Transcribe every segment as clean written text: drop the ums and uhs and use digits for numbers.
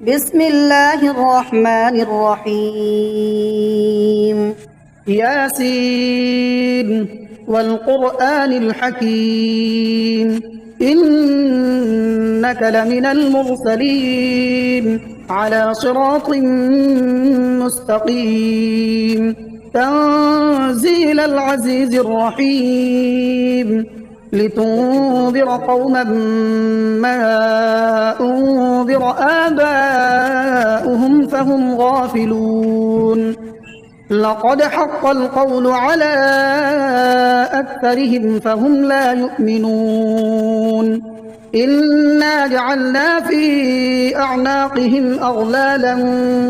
بسم الله الرحمن الرحيم. ياسين والقرآن الحكيم إنك لمن المرسلين على صراط مستقيم تنزيل العزيز الرحيم لتنذر قوما ما أنذر آباؤهم فهم غافلون لقد حق القول على أكثرهم فهم لا يؤمنون إنا جعلنا في أعناقهم أغلالا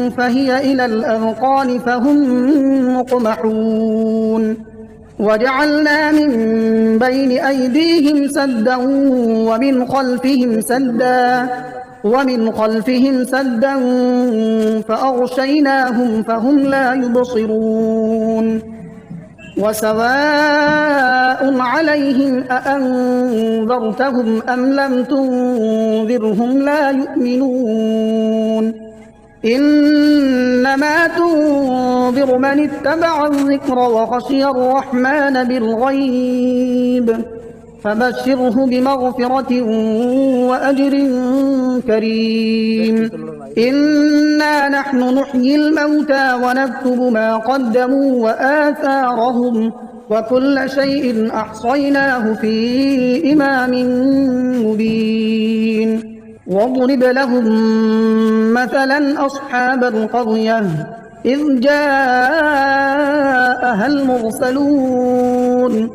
فهي إلى الأذقان فهم مقمحون وجعلنا من بين أيديهم سدا ومن خلفهم سدا فأغشيناهم فهم لا يبصرون وسواء عليهم أأنذرتهم أم لم تنذرهم لا يؤمنون إنما تنذر من اتبع الذكر وخشي الرحمن بالغيب فبشره بمغفرة وأجر كريم إنا نحن نحيي الموتى ونكتب ما قدموا وآثارهم وكل شيء أحصيناه في إمام مبين واضرب لهم مثلا أصحاب القرية إذ جاءها المرسلون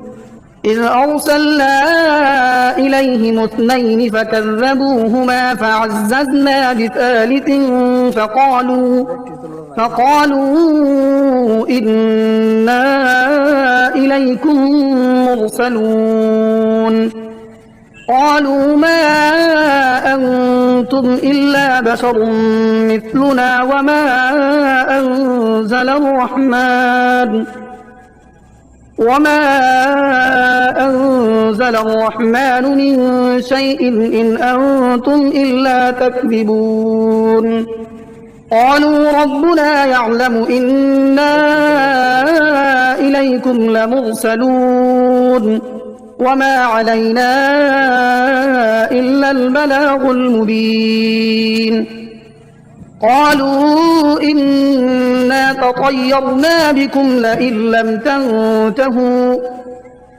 إذ أرسلنا إليهم اثنين فكذبوهما فعززنا بثالث فقالوا إنا إليكم مرسلون قالوا ما أنتم إلا بشر مثلنا وما أنزل الرحمن من شيء إن أنتم إلا تكذبون قالوا ربنا يعلم إنا إليكم لمرسلون وما علينا إلا البلاغ المبين قالوا إنا تطيرنا بكم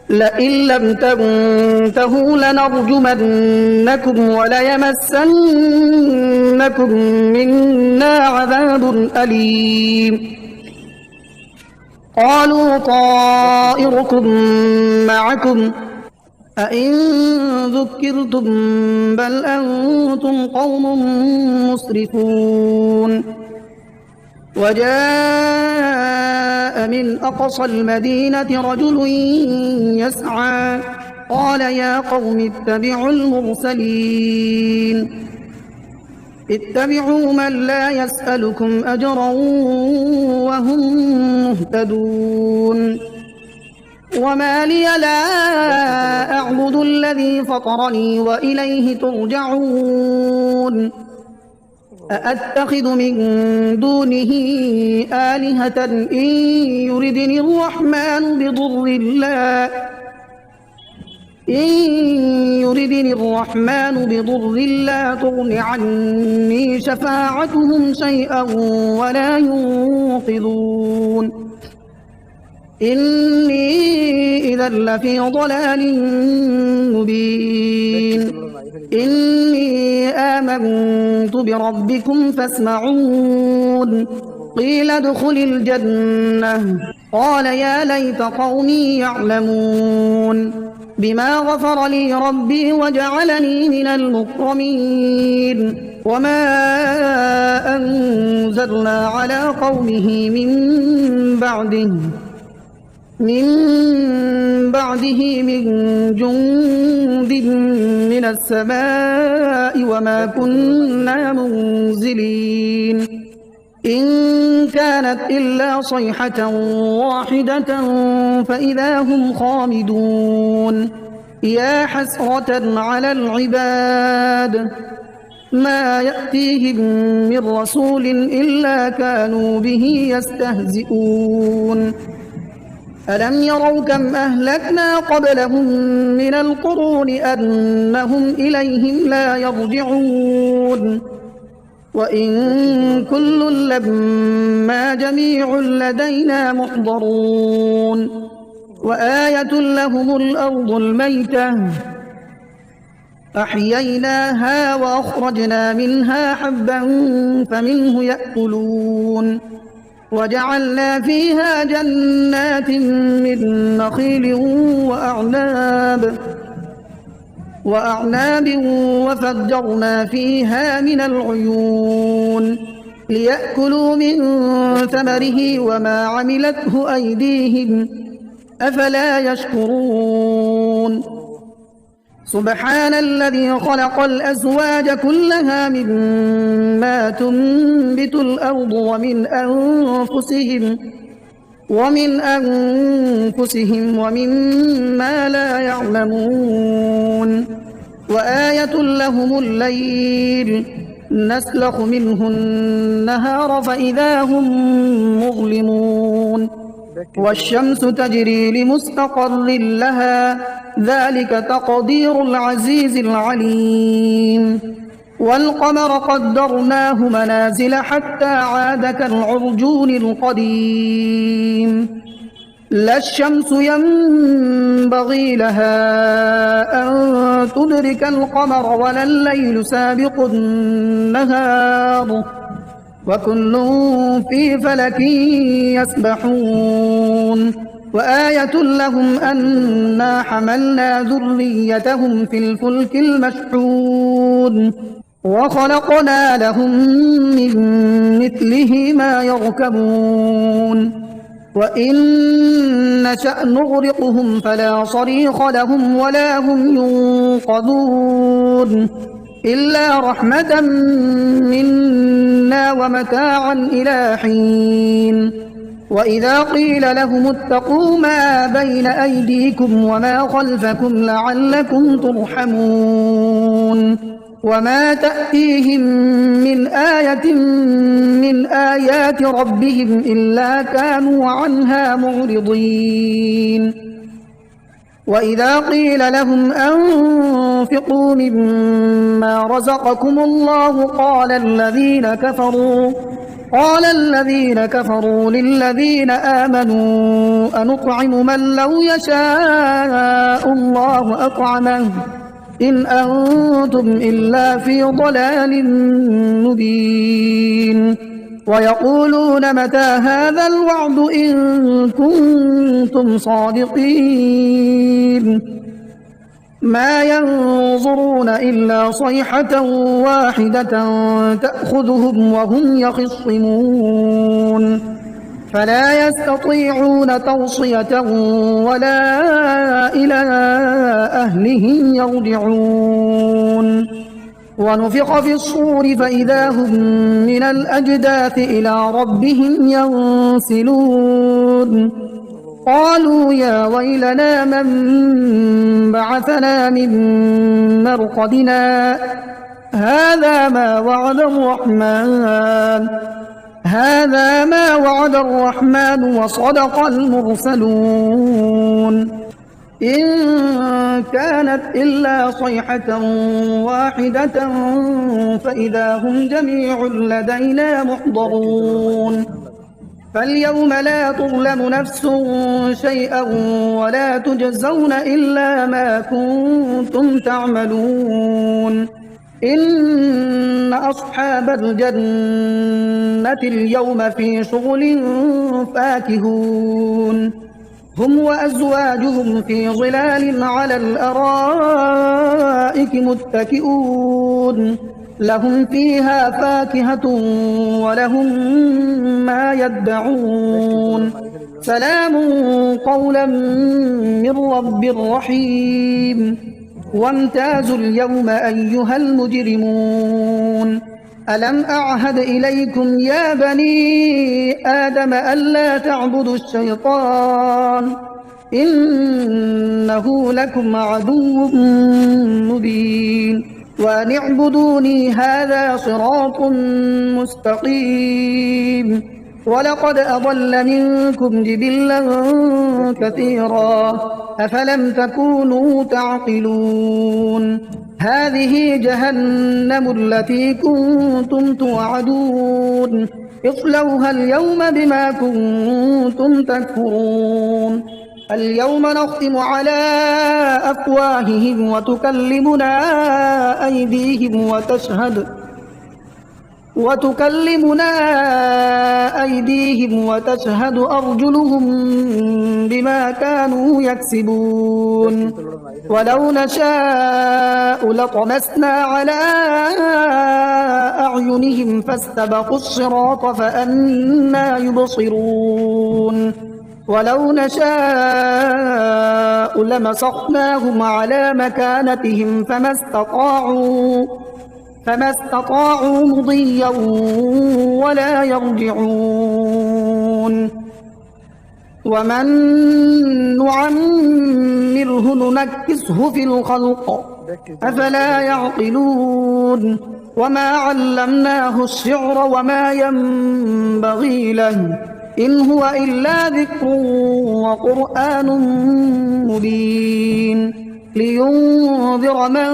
لئن لم تنتهوا لنرجمنكم وليمسنكم منا عذاب أليم قالوا طائركم معكم أئن ذكرتم بل أنتم قوم مسرفون وجاء من أقصى المدينة رجل يسعى قال يا قوم اتبعوا من لا يسألكم أجرا وهم مهتدون وما لي لا أعبد الذي فطرني وإليه ترجعون أأتخذ من دونه آلهة إن يردني الرحمن بضر لا تغن عني شفاعتهم شيئا ولا ينقذون إني إذا لفي ضلال مبين إني آمنت بربكم فاسمعون قيل ادخل الجنة قال يا ليت قومي يعلمون بما غفر لي ربي وجعلني من المكرمين وما أنزلنا على قومه من بعده من جند من السماء وما كنا منزلين إن كانت إلا صيحة واحدة فإذا هم خامدون يا حسرة على العباد ما يأتيهم من رسول إلا كانوا به يستهزئون ألم يروا كم أهلكنا قبلهم من القرون أنهم إليهم لا يرجعون وإن كل لما جميع لدينا محضرون وآية لهم الأرض الميتة أحييناها وأخرجنا منها حبا فمنه يأكلون وجعلنا فيها جنات من نخيل وأعناب وفجرنا فيها من العيون ليأكلوا من ثمره وما عملته أيديهم أفلا يشكرون سبحان الذي خلق الأزواج كلها مما تنبت الأرض ومن أنفسهم ومما لا يعلمون وآية لهم الليل نسلخ منه النهار فإذا هم مظلمون والشمس تجري لمستقر لها ذلك تقدير العزيز العليم والقمر قدرناه منازل حتى عاد كالعرجون القديم لا الشمس ينبغي لها أن تدرك القمر ولا الليل سابق النهار وكل في فلك يسبحون وآية لهم أنا حملنا ذريتهم في الفلك المشحون وخلقنا لهم من مثله ما يركبون وإن نشأ نغرقهم فلا صريخ لهم ولا هم ينقذون إلا رحمة منا ومتاعا إلى حين وإذا قيل لهم اتقوا ما بين أيديكم وما خلفكم لعلكم ترحمون وما تأتيهم من آية من آيات ربهم إلا كانوا عنها معرضين وإذا قيل لهم أنفقوا مما رزقكم الله قال الذين كفروا للذين آمنوا أنطعم من لو يشاء الله أطعمه إن أنتم إلا في ضلال مبين ويقولون متى هذا الوعد إن كنتم صادقين ما ينظرون إلا صيحة واحدة تأخذهم وهم يخصمون فلا يستطيعون توصية ولا إلى أهلهم يرجعون ونفخ في الصور فإذا هم من الأجداث إلى ربهم ينسلون قالوا يا ويلنا من بعثنا من مرقدنا هذا ما وعد الرحمن وصدق المرسلون إن كانت إلا صيحة واحدة فإذا هم جميع لدينا محضرون فاليوم لا تظلم نفس شيئا ولا تجزون إلا ما كنتم تعملون إن أصحاب الجنة اليوم في شغل فاكهون هم وأزواجهم في ظلال على الأرائك متكئون لهم فيها فاكهة ولهم ما يدعون سلام قولا من رب رحيم وامتازوا اليوم أيها المجرمون ألم أعهد إليكم يا بني آدم ألا تعبدوا الشيطان إنه لكم عدو مبين وأن اعبدوني هذا صراط مستقيم. ولقد أضل منكم جبلا كثيرا أفلم تكونوا تعقلون. هذه جهنم التي كنتم توعدون اصلوها اليوم بما كنتم تكفرون. اليوم نختم على أفواههم وتكلمنا أيديهم وتشهد أرجلهم بما كانوا يكسبون. ولو نشاء لطمسنا على أعينهم فاستبقوا الصراط فأنى يبصرون. ولو نشاء لمسخناهم على مكانتهم فما استطاعوا مضيا ولا يرجعون. ومن نعمره ننكسه في الخلق أفلا يعقلون. وما علمناه الشعر وما ينبغي له إن هو إلا ذكر وقرآن مبين لينذر من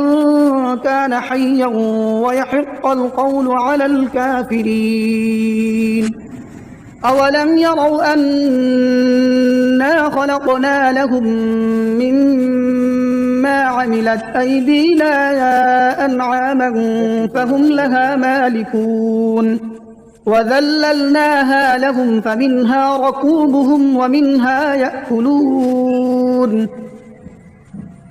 كان حيا ويحق القول على الكافرين. أولم يروا أنا خلقنا لهم مما عملت أيدينا أنعاما فهم لها مالكون وذللناها لهم فمنها ركوبهم ومنها يأكلون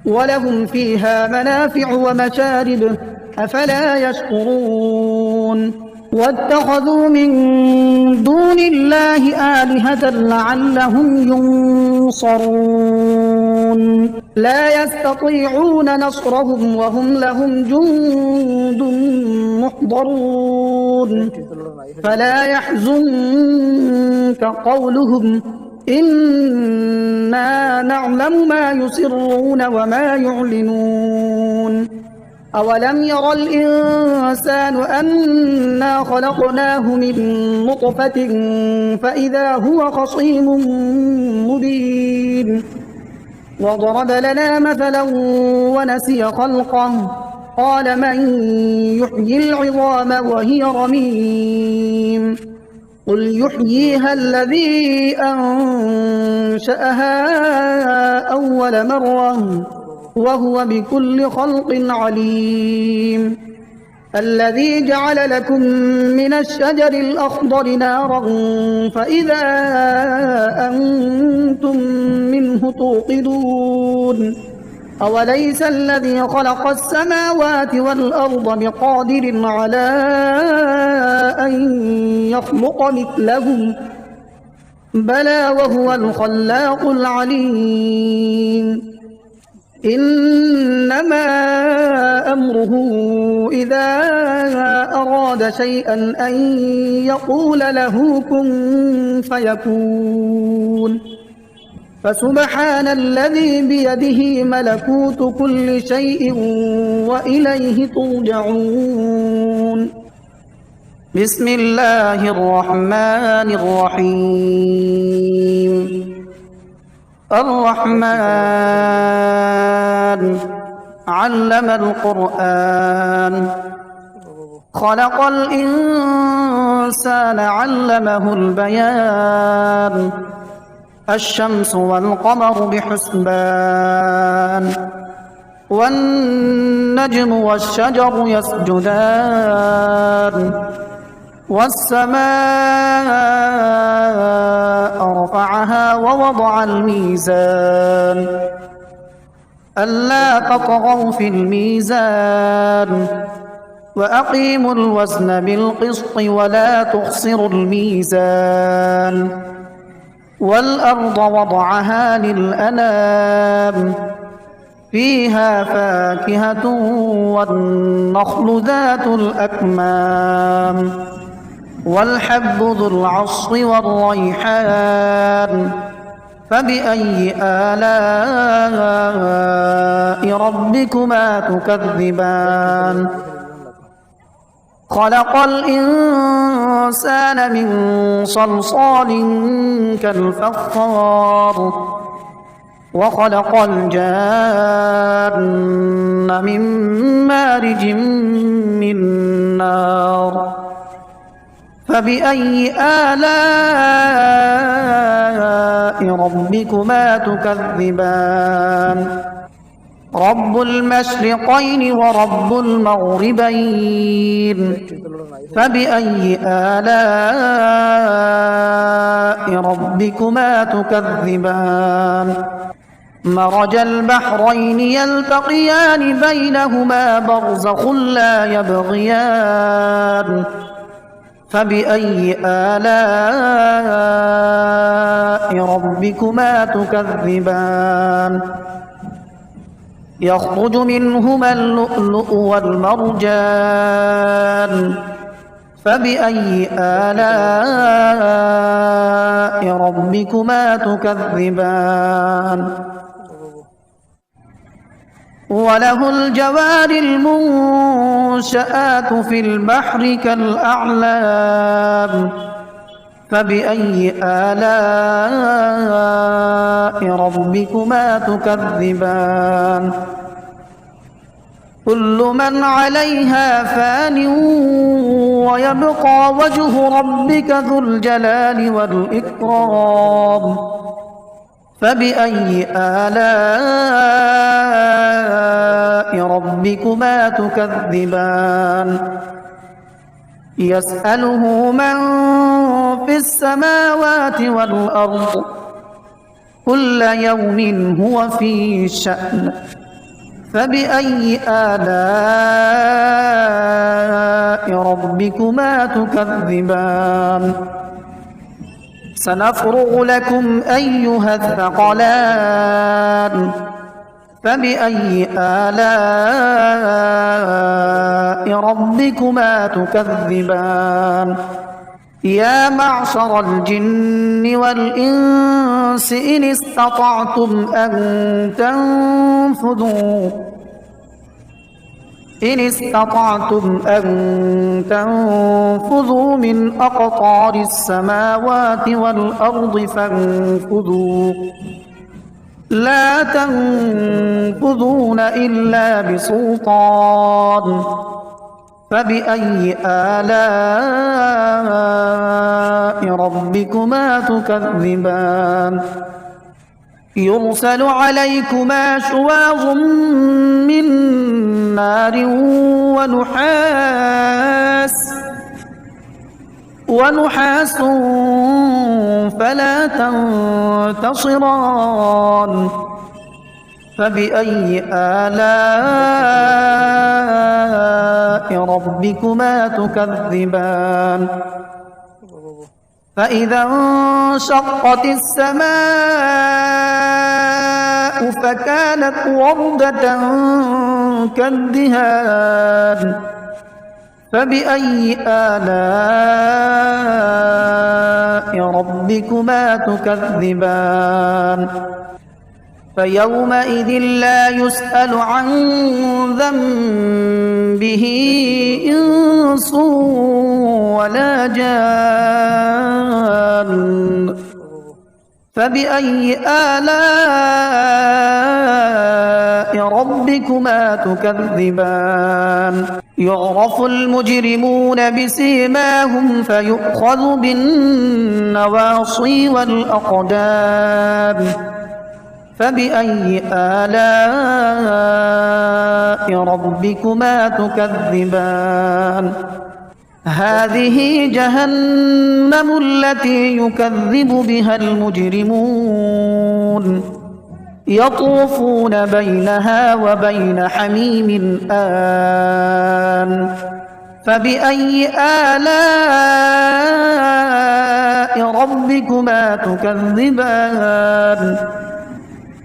ولهم فيها منافع ومشارب أفلا يشكرون. واتخذوا من دون الله آلهة لعلهم ينصرون لا يستطيعون نصرهم وهم لهم جند محضرون. فلا يحزنك قولهم إنا نعلم ما يسرون وما يعلنون. أولم ير الإنسان أنا خلقناه من نطفة فإذا هو خصيم مبين. وضرب لنا مثلا ونسي خلقه قال من يحيي العظام وهي رميم قل يحييها الذي أنشأها أول مرة وهو بكل خلق عليم. الذي جعل لكم من الشجر الأخضر نارا فإذا أنتم منه توقدون. أوليس الذي خلق السماوات والأرض بقادر على أن يخلق مثلهم بلى وهو الخلاق العليم. إنما أمره إذا أراد شيئا أن يقول له كن فيكون. فسبحان الذي بيده ملكوت كل شيء وإليه ترجعون. بسم الله الرحمن الرحيم. الرحمن علم القرآن خلق الإنسان علمه البيان. الشمس والقمر بحسبان والنجم والشجر يسجدان والسماء رفعها ووضع الميزان ألا تطغوا في الميزان وأقيموا الوزن بالقسط ولا تخسروا الميزان. والأرض وضعها للأنام فيها فاكهة والنخل ذات الأكمام والحب ذو العصف والريحان فبأي آلاء ربكما تكذبان خلق الإنسان من صلصال كالفخار وخلق الجان من مارج من نار فبأي آلاء ربكما تكذبان رب المشرقين ورب المغربين فبأي آلاء ربكما تكذبان مرج البحرين يلتقيان بينهما برزخ لا يبغيان فبأي آلاء ربكما تكذبان يخرج منهما اللؤلؤ والمرجان فبأي آلاء ربكما تكذبان وله الجوار المنشآت في البحر كالأعلام فبأي آلاء ربكما تكذبان كل من عليها فان ويبقى وجه ربك ذو الجلال والإكرام فبأي آلاء ربكما تكذبان يسأله من في السماوات والأرض كل يوم هو في شأن فبأي آلاء ربكما تكذبان سنفرغ لكم أيها الثقلان فبأي آلاء ربكما تكذبان يا معشر الجن والإنس إن استطعتم أن تنفذوا من أقطار السماوات والأرض فانفذوا لا تنفذون إلا بسلطان فبأي آلاء ربكما تكذبان يرسل عليكما شواظ من نار ونحاس فلا تنتصران فبأي آلاء ربكما تكذبان فإذا انشقت السماء فكانت وردة كالدهان فبأي آلاء ربكما تكذبان فيومئذ لا يسأل عن ذنبه إنس ولا جان فبأي آلاء ربكما تكذبان يعرف المجرمون بسيماهم فيؤخذ بالنواصي والأقدام فبأي آلاء ربكما تكذبان هذه جهنم التي يكذب بها المجرمون يطوفون بينها وبين حميم آن فبأي آلاء ربكما تكذبان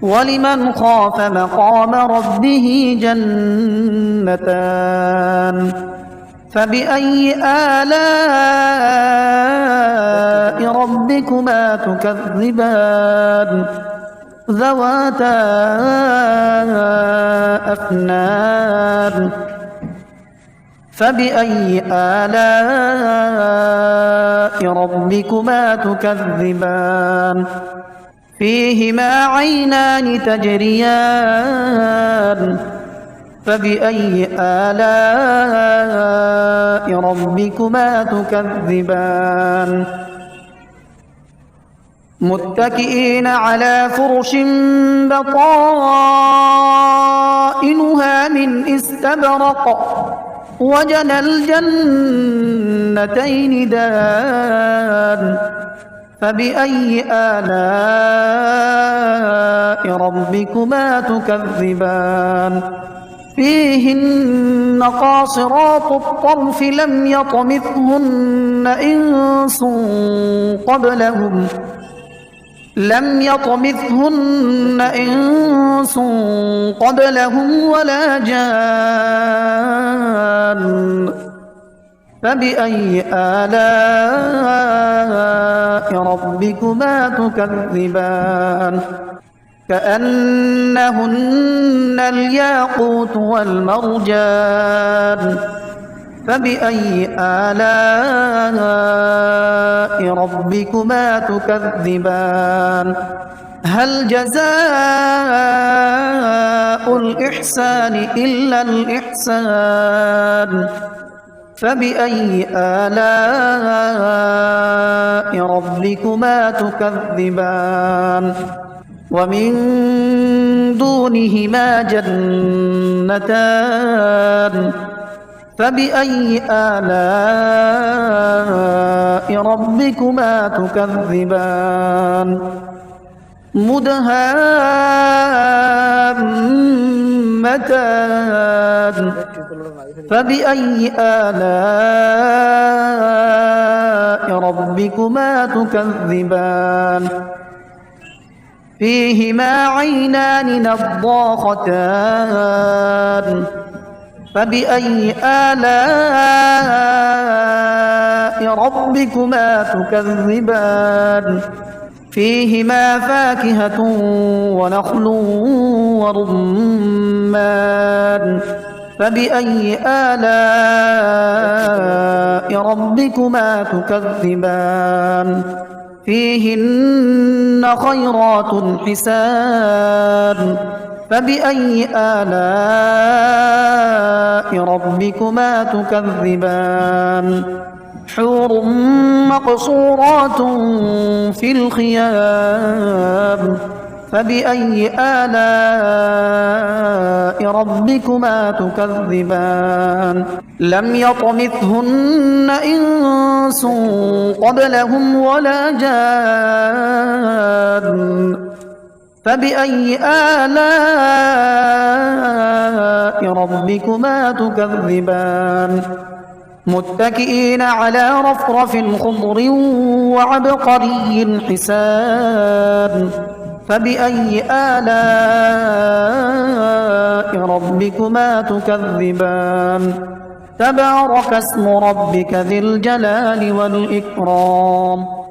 ولمن خاف مقام ربه جنتان فبأي آلاء ربكما ربكما تكذبان ذواتا أفنان فبأي آلاء ربكما تكذبان فيهما عينان تجريان فبأي آلاء ربكما تكذبان متكئين على فرش بطائنها من استبرق وجنى الجنتين دان فبأي آلاء ربكما تكذبان فيهن قاصرات الطرف لم يطمثهن إنس قبلهم ولا جان فبأي آلاء ربكما تكذبان كأنهن الياقوت والمرجان فبأي آلاء ربكما تكذبان هل جزاء الإحسان إلا الإحسان فبأي آلاء ربكما تكذبان ومن دونهما جنتان فبأي آلاء ربكما تكذبان مدهامتان فبأي آلاء ربكما تكذبان فيهما عينان نضاختان فبأي آلاء ربكما تكذبان فيهما فاكهة ونخل ورمان فبأي آلاء ربكما تكذبان فيهن خيرات حسان فبأي آلاء ربكما تكذبان حور مقصورات في الخيام فبأي آلاء ربكما تكذبان لم يطمثهن إنس قبلهم ولا جان فبأي آلاء ربكما تكذبان متكئين على رفرف خضر وعبقري حسان فبأي آلاء ربكما تكذبان تبارك اسم ربك ذي الجلال والإكرام